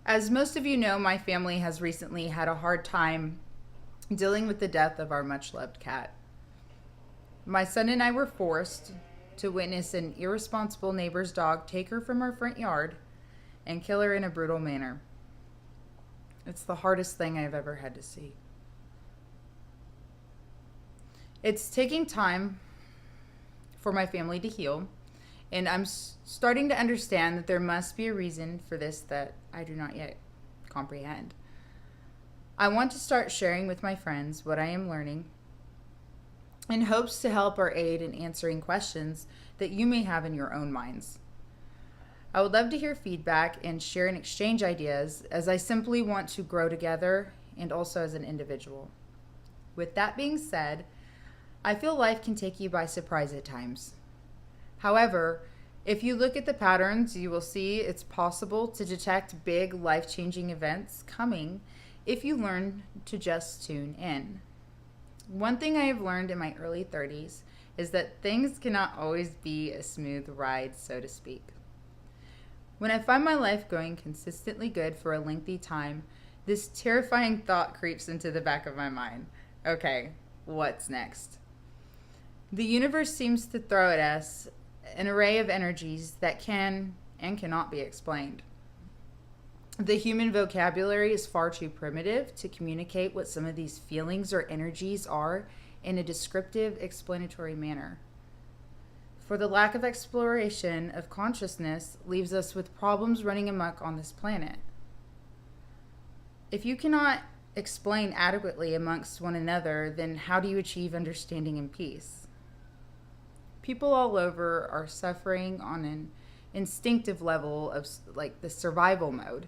As most of you know, my family has recently had a hard time dealing with the death of our much loved cat. My son and I were forced to witness an irresponsible neighbor's dog take her from our front yard and kill her in a brutal manner. It's the hardest thing I've ever had to see. It's taking time for my family to heal, and I'm starting to understand that there must be a reason for this that I do not yet comprehend. I want to start sharing with my friends what I am learning in hopes to help or aid in answering questions that you may have in your own minds. I would love to hear feedback and share and exchange ideas, as I simply want to grow together and also as an individual. With that being said, I feel life can take you by surprise at times. However, if you look at the patterns, you will see it's possible to detect big life-changing events coming if you learn to just tune in. One thing I have learned in my early 30s is that things cannot always be a smooth ride, so to speak. When I find my life going consistently good for a lengthy time, this terrifying thought creeps into the back of my mind. Okay, what's next? The universe seems to throw at us an array of energies that can and cannot be explained. The human vocabulary is far too primitive to communicate what some of these feelings or energies are in a descriptive, explanatory manner. For the lack of exploration of consciousness leaves us with problems running amok on this planet. If you cannot explain adequately amongst one another, then how do you achieve understanding and peace? People all over are suffering on an instinctive level of like the survival mode.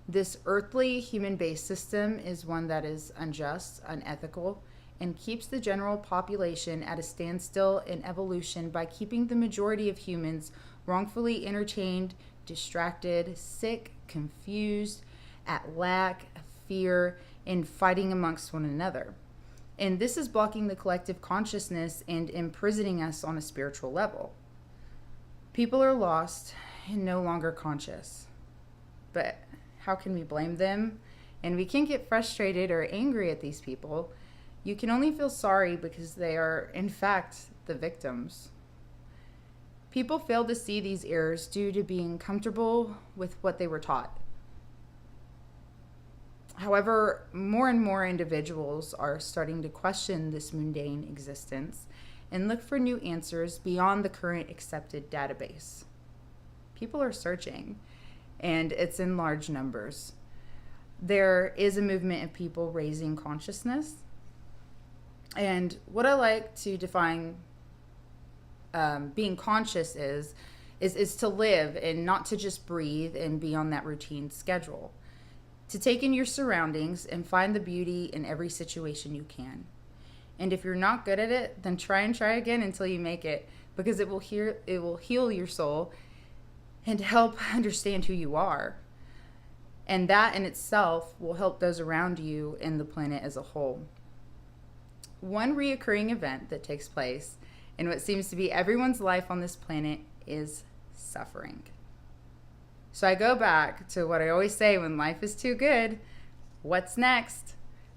This earthly human-based system is one that is unjust, unethical, and keeps the general population at a standstill in evolution by keeping the majority of humans wrongfully entertained, distracted, sick, confused, at lack, fear, and fighting amongst one another. And this is blocking the collective consciousness and imprisoning us on a spiritual level. People are lost and no longer conscious. But how can we blame them? And we can't get frustrated or angry at these people. You can only feel sorry because they are, in fact, the victims. People fail to see these errors due to being comfortable with what they were taught. However, more and more individuals are starting to question this mundane existence and look for new answers beyond the current accepted database. People are searching, and it's in large numbers. There is a movement of people raising consciousness. And what I like to define being conscious is to live and not to just breathe and be on that routine schedule. To take in your surroundings and find the beauty in every situation you can. And if you're not good at it, then try again until you make it, because it will heal your soul and help understand who you are. And that in itself will help those around you and the planet as a whole. One reoccurring event that takes place in what seems to be everyone's life on this planet is suffering. So I go back to what I always say when life is too good: what's next?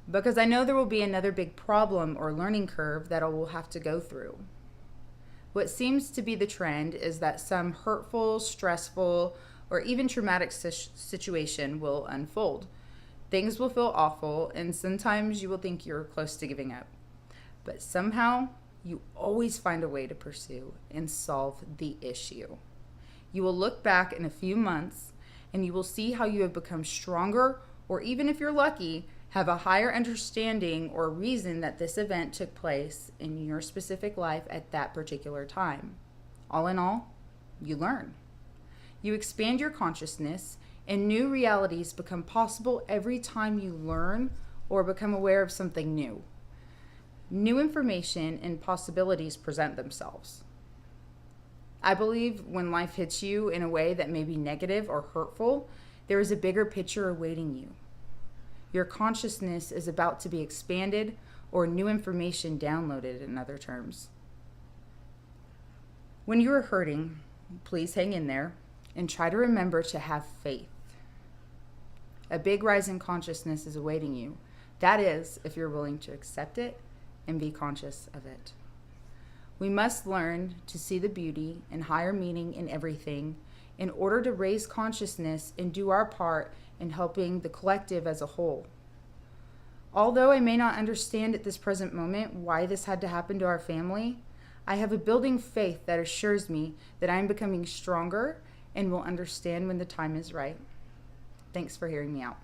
Because I know there will be another big problem or learning curve that I will have to go through. What seems to be the trend is that some hurtful, stressful, or even traumatic situation will unfold. Things will feel awful, and sometimes you will think you're close to giving up. But somehow, you always find a way to pursue and solve the issue. You will look back in a few months and you will see how you have become stronger, or even if you're lucky, have a higher understanding or reason that this event took place in your specific life at that particular time. All in all, you learn. You expand your consciousness, and new realities become possible every time you learn or become aware of something new. New information and possibilities present themselves. I believe when life hits you in a way that may be negative or hurtful, there is a bigger picture awaiting you. Your consciousness is about to be expanded or new information downloaded, in other terms. When you are hurting, please hang in there and try to remember to have faith. A big rise in consciousness is awaiting you. That is, if you're willing to accept it and be conscious of it. We must learn to see the beauty and higher meaning in everything in order to raise consciousness and do our part in helping the collective as a whole. Although I may not understand at this present moment why this had to happen to our family, I have a building faith that assures me that I am becoming stronger and will understand when the time is right. Thanks for hearing me out.